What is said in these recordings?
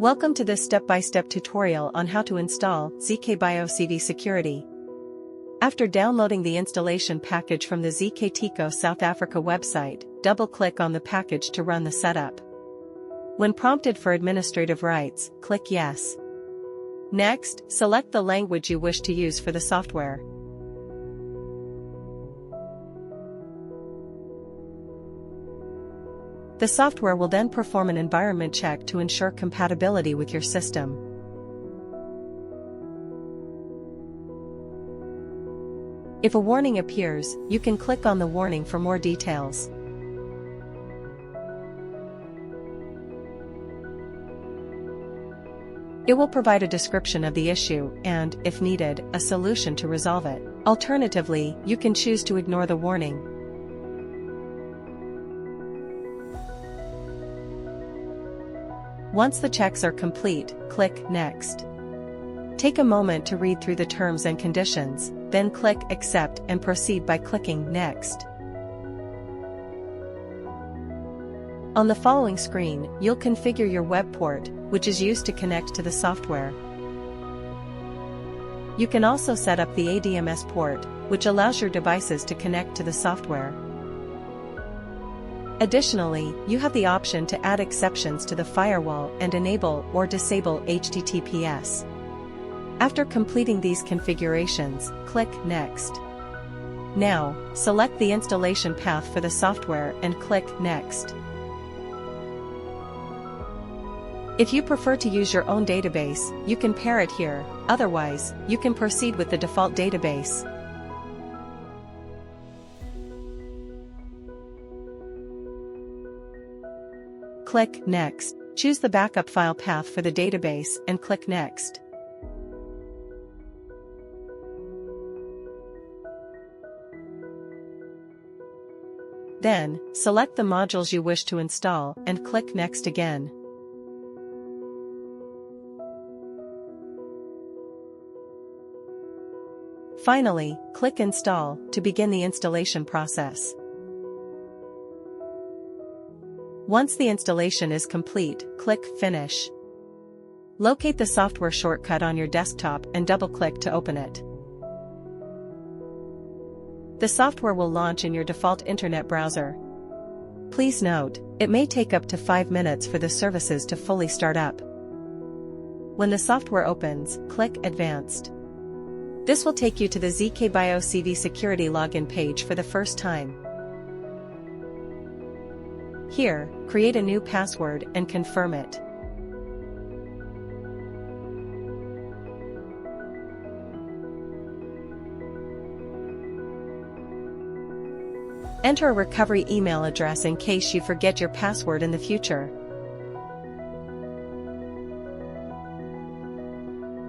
Welcome to this step-by-step tutorial on how to install ZKBio CVSecurity. After downloading the installation package from the ZKTeco South Africa website, double-click on the package to run the setup. When prompted for administrative rights, click Yes. Next, select the language you wish to use for the software. The software will then perform an environment check to ensure compatibility with your system. If a warning appears, you can click on the warning for more details. It will provide a description of the issue and, if needed, a solution to resolve it. Alternatively, you can choose to ignore the warning. Once the checks are complete, click Next. Take a moment to read through the terms and conditions, then click Accept and proceed by clicking Next. On the following screen, you'll configure your web port, which is used to connect to the software. You can also set up the ADMS port, which allows your devices to connect to the software. Additionally, you have the option to add exceptions to the firewall and enable or disable HTTPS. After completing these configurations, click Next. Now, select the installation path for the software and click Next. If you prefer to use your own database, you can pair it here, otherwise, you can proceed with the default database. Click Next, choose the backup file path for the database and click Next. Then, select the modules you wish to install and click Next again. Finally, click Install to begin the installation process. Once the installation is complete, click Finish. Locate the software shortcut on your desktop and double-click to open it. The software will launch in your default internet browser. Please note, it may take up to 5 minutes for the services to fully start up. When the software opens, click Advanced. This will take you to the ZKBio CVSecurity login page for the first time. Here, create a new password and confirm it. Enter a recovery email address in case you forget your password in the future.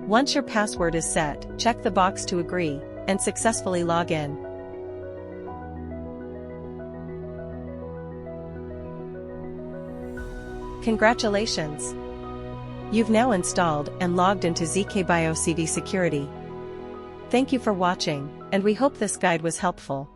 Once your password is set, check the box to agree, and successfully log in. Congratulations! You've now installed and logged into ZKBio CVSecurity. Thank you for watching, and we hope this guide was helpful.